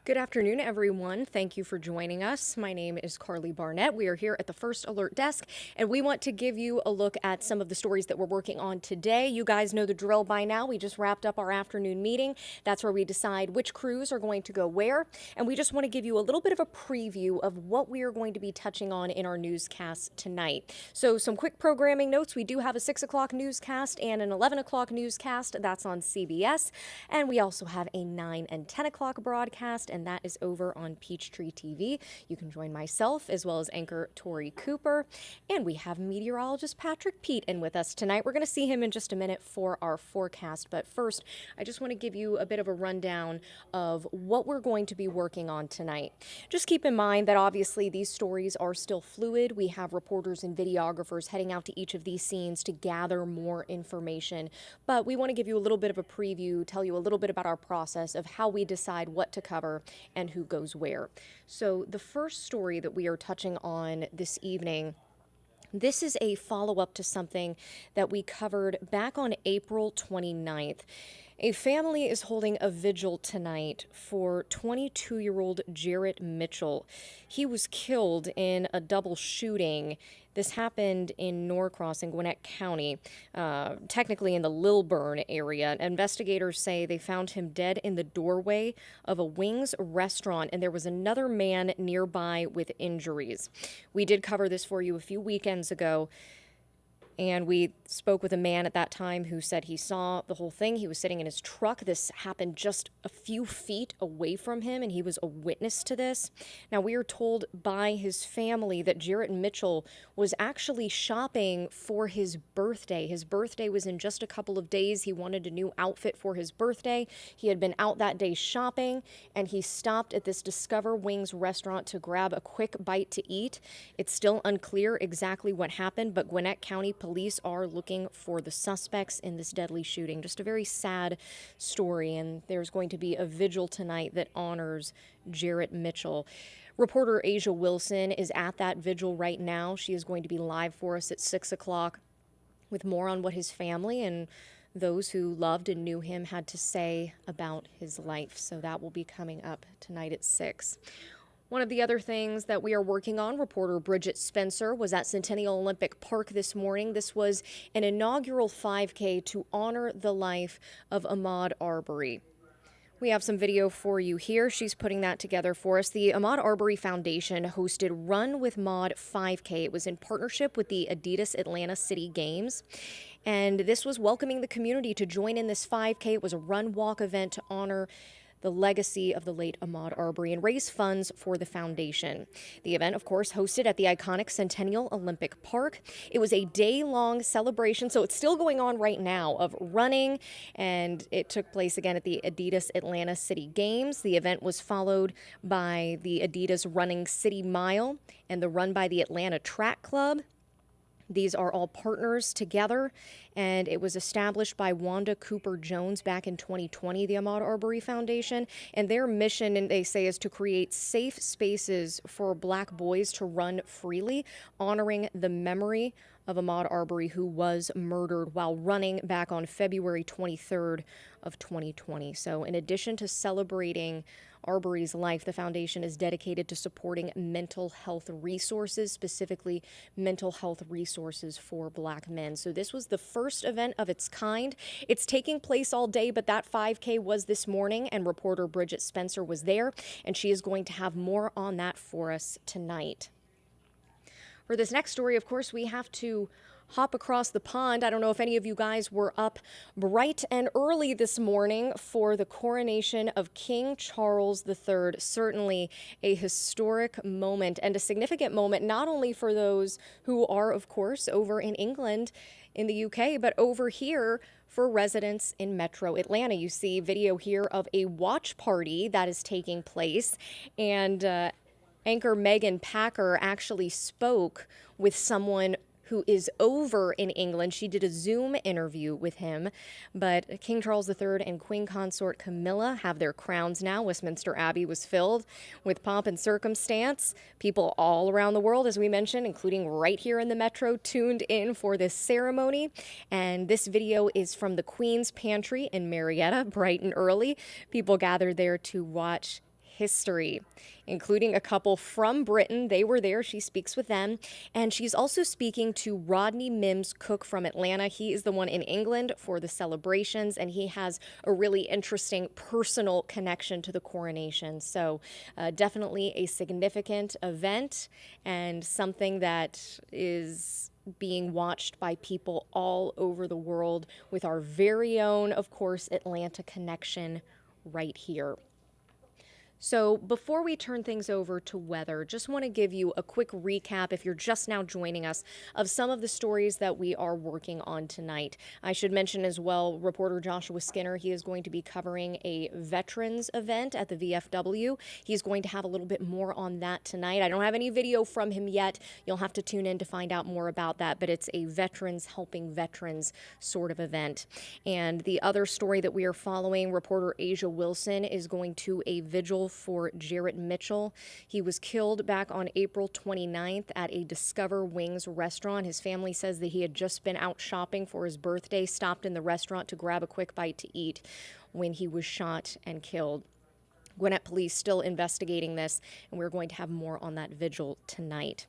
Good afternoon, everyone. Thank you for joining us. My name is Karli Barnett. We are here at the First Alert Desk, and we want to give you a look at some of the stories that we're working on today. You guys know the drill by now. We just wrapped up our afternoon meeting. That's where we decide which crews are going to go where, and we just want to give you a little bit of a preview of what we are going to be touching on in our newscast tonight. So some quick programming notes. We do have a 6 o'clock newscast and an 11 o'clock newscast. That's on CBS, and we also have a 9 and 10 o'clock broadcast, and that is over on Peachtree TV. You can join myself as well as anchor Tori Cooper. And we have meteorologist Patrick Pete in with us tonight. We're going to see him in just a minute for our forecast. But first, I just want to give you a bit of a rundown of what we're going to be working on tonight. Just keep in mind that obviously these stories are still fluid. We have reporters and videographers heading out to each of these scenes to gather more information. But we want to give you a little bit of a preview, tell you a little bit about our process of how we decide what to cover and who goes where. So the first story that we are touching on this evening, this is a follow-up to something that we covered back on April 29th. A family is holding a vigil tonight for 22-year-old Jarrett Mitchell. He was killed in a double shooting. This happened in Norcross in Gwinnett County, technically in the Lilburn area. Investigators say they found him dead in the doorway of a Wings restaurant, and there was another man nearby with injuries. We did cover this for you a few weekends ago. And we spoke with a man at that time who said he saw the whole thing. He was sitting in his truck. This happened just a few feet away from him, and he was a witness to this. Now, we are told by his family that Jarrett Mitchell was actually shopping for his birthday. His birthday was in just a couple of days. He wanted a new outfit for his birthday. He had been out that day shopping, and he stopped at this Discover Wings restaurant to grab a quick bite to eat. It's still unclear exactly what happened, but Gwinnett County police are looking for the suspects in this deadly shooting. Just a very sad story, and there's going to be a vigil tonight that honors Jarrett Mitchell. Reporter Asia Wilson is at that vigil right now. She is going to be live for us at 6 o'clock with more on what his family and those who loved and knew him had to say about his life. So that will be coming up tonight at 6. One of the other things that we are working on, reporter Bridget Spencer was at Centennial Olympic Park this morning. This was an inaugural 5K to honor the life of Ahmaud Arbery. We have some video for you here. She's putting that together for us. The Ahmad Arbery Foundation hosted Run with Maud 5K. It was in partnership with the Adidas Atlanta City Games. And this was welcoming the community to join in this 5K. It was a run-walk event to honor the legacy of the late Ahmaud Arbery and raise funds for the foundation. The event, of course, hosted at the iconic Centennial Olympic Park. It was a day-long celebration, so it's still going on right now, of running, and it took place again at the Adidas Atlanta City Games. The event was followed by the Adidas Running City Mile and the Run by the Atlanta Track Club. These are all partners together, and it was established by Wanda Cooper Jones back in 2020, the Ahmaud Arbery Foundation. And their mission, and they say, is to create safe spaces for Black boys to run freely, honoring the memory of Ahmaud Arbery, who was murdered while running back on February 23rd of 2020. So in addition to celebrating Arbery's life, the foundation is dedicated to supporting mental health resources, specifically mental health resources for Black men. So this was the first event of its kind. It's taking place all day, but that 5K was this morning, and reporter Bridget Spencer was there, and she is going to have more on that for us tonight. For this next story, of course, we have to hop across the pond. I don't know if any of you guys were up bright and early this morning for the coronation of King Charles III. Certainly a historic moment and a significant moment, not only for those who are, of course, over in England, in the UK, but over here for residents in Metro Atlanta. You see video here of a watch party that is taking place, and anchor Megan Packer actually spoke with someone who is over in England. She did a Zoom interview with him, but King Charles III and Queen Consort Camilla have their crowns now. Westminster Abbey was filled with pomp and circumstance. People all around the world, as we mentioned, including right here in the Metro, tuned in for this ceremony. And this video is from the Queen's Pantry in Marietta, bright and early. People gathered there to watch history, including a couple from Britain. They were there. She speaks with them. And she's also speaking to Rodney Mims Cook from Atlanta. He is the one in England for the celebrations, and he has a really interesting personal connection to the coronation. So definitely a significant event and something that is being watched by people all over the world with our very own, of course, Atlanta connection right here. So before we turn things over to weather, just want to give you a quick recap, if you're just now joining us, of some of the stories that we are working on tonight. I should mention as well, reporter Joshua Skinner, he is going to be covering a veterans event at the VFW. He's going to have a little bit more on that tonight. I don't have any video from him yet. You'll have to tune in to find out more about that, but it's a veterans helping veterans sort of event. And the other story that we are following, reporter Asia Wilson is going to a vigil for Jarrett Mitchell. He was killed back on April 29th at a Discover Wings restaurant. His family says that he had just been out shopping for his birthday, stopped in the restaurant to grab a quick bite to eat when he was shot and killed. Gwinnett Police still investigating this, and we're going to have more on that vigil tonight.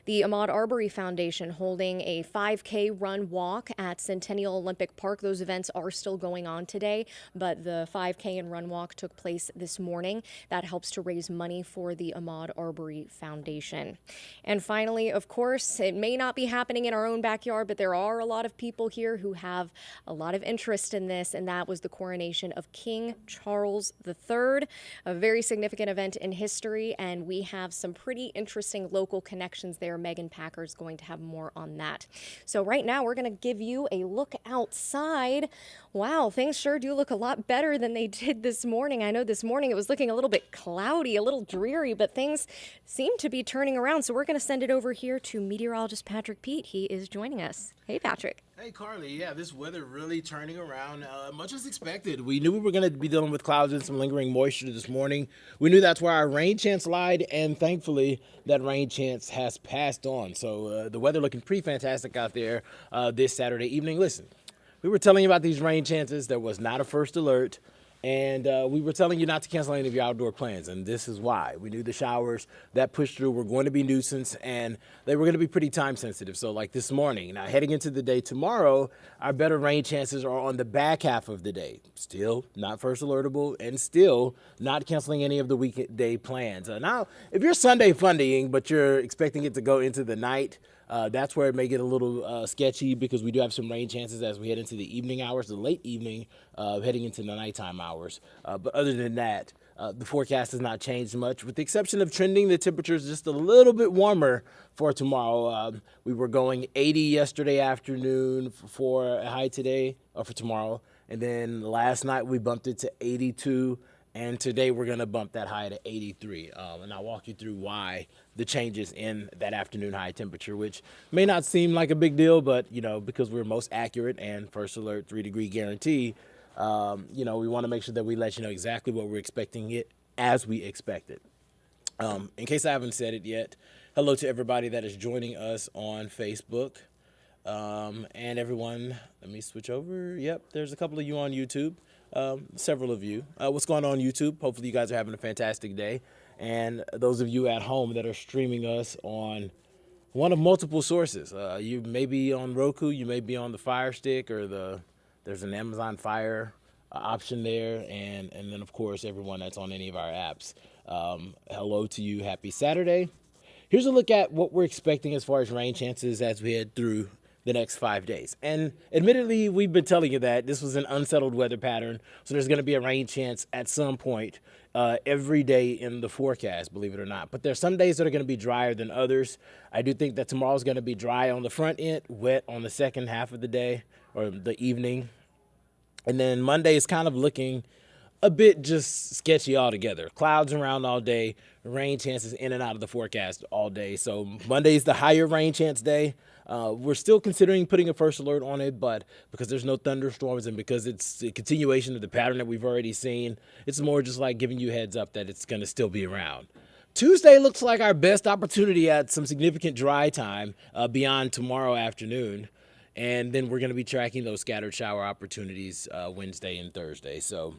The Ahmaud Arbery Foundation holding a 5K run walk at Centennial Olympic Park. Those events are still going on today, but the 5K and run walk took place this morning. That helps to raise money for the Ahmaud Arbery Foundation. And finally, of course, it may not be happening in our own backyard, but there are a lot of people here who have a lot of interest in this, and that was the coronation of King Charles III. A very significant event in history, and we have some pretty interesting local connections there. Megan Packer's going to have more on that. So right now we're going to give you a look outside. Wow, things sure do look a lot better than they did this morning. I know this morning it was looking a little bit cloudy, a little dreary, but things seem to be turning around. So we're going to send it over here to meteorologist Patrick Pete. He is joining us. Hey, Patrick. Hey, Karli. Yeah, this weather really turning around, much as expected. We knew we were going to be dealing with clouds and some lingering moisture this morning. We knew that's where our rain chance lied, and thankfully that rain chance has passed on. So the weather looking pretty fantastic out there this Saturday evening. Listen, we were telling you about these rain chances. There was not a first alert. And we were telling you not to cancel any of your outdoor plans, and this is why. We knew the showers that pushed through were going to be nuisance, and they were going to be pretty time sensitive. So like this morning, now heading into the day tomorrow, our better rain chances are on the back half of the day. Still not first alertable, and still not canceling any of the weekday plans. Now, if you're Sunday fundying, but you're expecting it to go into the night, that's where it may get a little sketchy, because we do have some rain chances as we head into the evening hours, the late evening, heading into the nighttime hours. But other than that, the forecast has not changed much, with the exception of trending the temperatures just a little bit warmer for tomorrow. We were going 80 yesterday afternoon for a high today, or for tomorrow. And then last night we bumped it to 82. And today we're going to bump that high to 83. And I'll walk you through why the changes in that afternoon high temperature, which may not seem like a big deal, but, you know, because we're most accurate and first alert 3-degree guarantee, you know, we want to make sure that we let you know exactly what we're expecting it as we expect it. In case I haven't said it yet, hello to everybody that is joining us on Facebook. And everyone, let me switch over. Yep, there's a couple of you on YouTube. Several of you. What's going on YouTube? Hopefully you guys are having a fantastic day. And those of you at home that are streaming us on one of multiple sources. You may be on Roku, you may be on the Fire Stick, or there's an Amazon Fire option there. And then, of course, everyone that's on any of our apps. Hello to you. Happy Saturday. Here's a look at what we're expecting as far as rain chances as we head through the next 5 days. And admittedly, we've been telling you that this was an unsettled weather pattern, so there's going to be a rain chance at some point every day in the forecast, believe it or not. But there's some days that are going to be drier than others. I do think that tomorrow's going to be dry on the front end, wet on the second half of the day or the evening. And then Monday is kind of looking a bit just sketchy altogether. Clouds around all day, rain chances in and out of the forecast all day. So Monday's the higher rain chance day. We're still considering putting a first alert on it, but because there's no thunderstorms and because it's a continuation of the pattern that we've already seen, it's more just like giving you heads up that it's going to still be around. Tuesday looks like our best opportunity at some significant dry time beyond tomorrow afternoon. And then we're going to be tracking those scattered shower opportunities Wednesday and Thursday. So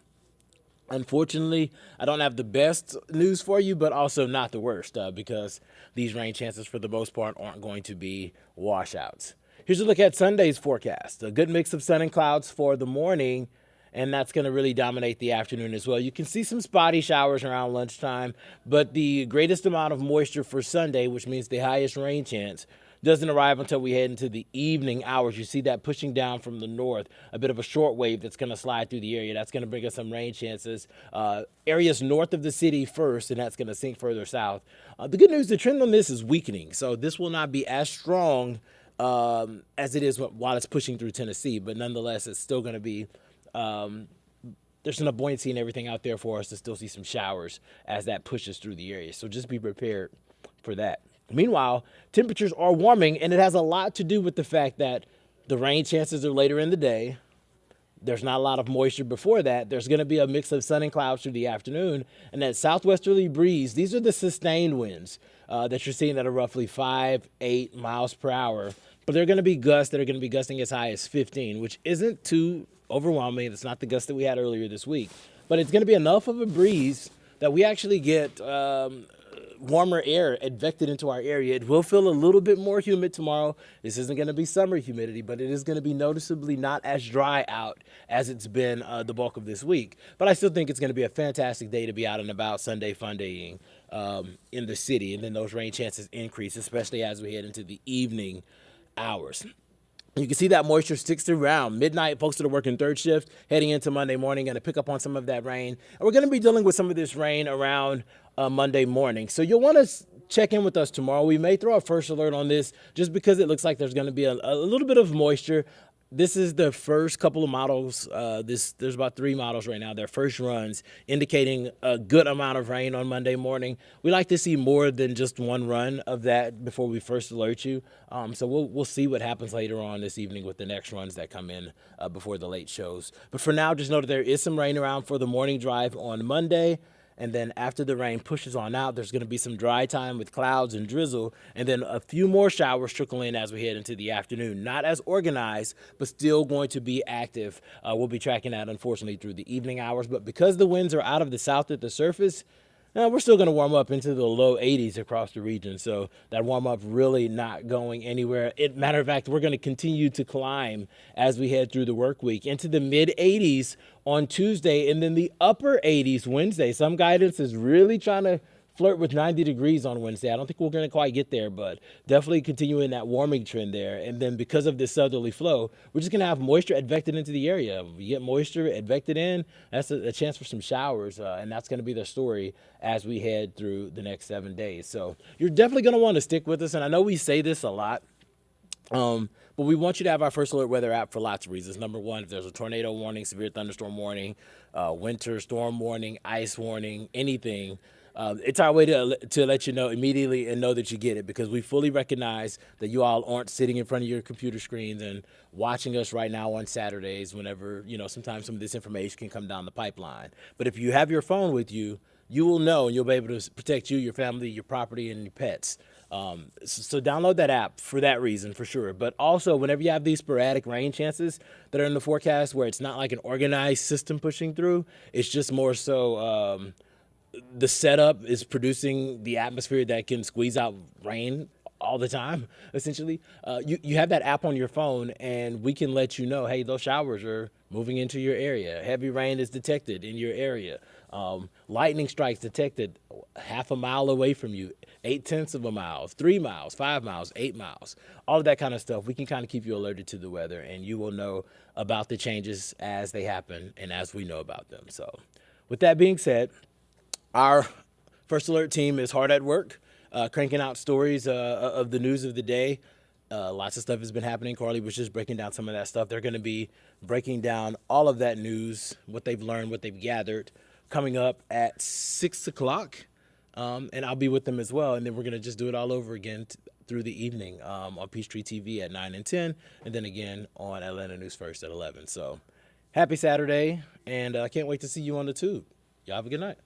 Unfortunately, I don't have the best news for you, but also not the worst because these rain chances for the most part aren't going to be washouts. Here's a look at Sunday's forecast. A good mix of sun and clouds for the morning, and that's going to really dominate the afternoon as well. You can see some spotty showers around lunchtime, but the greatest amount of moisture for Sunday, which means the highest rain chance, doesn't arrive until we head into the evening hours. You see that pushing down from the north, a bit of a short wave that's going to slide through the area. That's going to bring us some rain chances. Areas north of the city first, and that's going to sink further south. The good news, the trend on this is weakening, so this will not be as strong as it is while it's pushing through Tennessee, but nonetheless, it's still going to be there's enough buoyancy and everything out there for us to still see some showers as that pushes through the area. So just be prepared for that. Meanwhile, temperatures are warming, and it has a lot to do with the fact that the rain chances are later in the day. There's not a lot of moisture before that. There's going to be a mix of sun and clouds through the afternoon, and that southwesterly breeze, these are the sustained winds that you're seeing that are roughly 5-8 miles per hour. But they're going to be gusts that are going to be gusting as high as 15, which isn't too overwhelming. It's not the gust that we had earlier this week, but it's going to be enough of a breeze that we actually get warmer air advected into our area. It will feel a little bit more humid tomorrow. This isn't going to be summer humidity, but it is going to be noticeably not as dry out as it's been the bulk of this week. But I still think it's going to be a fantastic day to be out and about Sunday fun daying in the city. And then those rain chances increase, especially as we head into the evening hours. You can see that moisture sticks around. Midnight, folks that are working third shift, heading into Monday morning, going to pick up on some of that rain. And we're going to be dealing with some of this rain around Monday morning. So you'll want to check in with us tomorrow. We may throw a first alert on this just because it looks like there's going to be a little bit of moisture. This is the first couple of models. There's about 3 models right now. Their first runs indicating a good amount of rain on Monday morning. We like to see more than just one run of that before we first alert you. So we'll see what happens later on this evening with the next runs that come in before the late shows. But for now, just know that there is some rain around for the morning drive on Monday. And then after the rain pushes on out, there's going to be some dry time with clouds and drizzle, and then a few more showers trickle in as we head into the afternoon. Not as organized, but still going to be active. We'll be tracking that, unfortunately, through the evening hours. But because the winds are out of the south at the surface, we're still going to warm up into the low 80s across the region. So that warm up really not going anywhere. Matter of fact, we're going to continue to climb as we head through the work week into the mid 80s on Tuesday and then the upper 80s Wednesday. Some guidance is really trying to flirt with 90 degrees on Wednesday. I don't think we're going to quite get there, but definitely continuing that warming trend there. And then because of this southerly flow, we're just going to have moisture advected into the area. If we get moisture advected in, that's a chance for some showers, and that's going to be the story as we head through the next 7 days. So you're definitely going to want to stick with us, and I know we say this a lot, but we want you to have our first alert weather app for lots of reasons. Number one, if there's a tornado warning, severe thunderstorm warning, winter storm warning, ice warning, anything, it's our way to let you know immediately and know that you get it, because we fully recognize that you all aren't sitting in front of your computer screens and watching us right now on Saturdays whenever, sometimes some of this information can come down the pipeline. But if you have your phone with you, you will know, and you'll be able to protect you, your family, your property, and your pets. So download that app for that reason, for sure. But also, whenever you have these sporadic rain chances that are in the forecast where it's not like an organized system pushing through, it's just more so the setup is producing the atmosphere that can squeeze out rain all the time, essentially. You have that app on your phone, and we can let you know, hey, those showers are moving into your area. Heavy rain is detected in your area. Lightning strikes detected half a mile away from you, 0.8 of a mile, 3 miles, 5 miles, 8 miles, all of that kind of stuff. We can kind of keep you alerted to the weather, and you will know about the changes as they happen and as we know about them. So with that being said, our First Alert team is hard at work, cranking out stories of the news of the day. Lots of stuff has been happening. Karli was just breaking down some of that stuff. They're going to be breaking down all of that news, what they've learned, what they've gathered, coming up at 6 o'clock. And I'll be with them as well. And then we're going to just do it all over again through the evening on Peachtree TV at 9 and 10. And then again on Atlanta News First at 11. So happy Saturday. And I can't wait to see you on the tube. Y'all have a good night.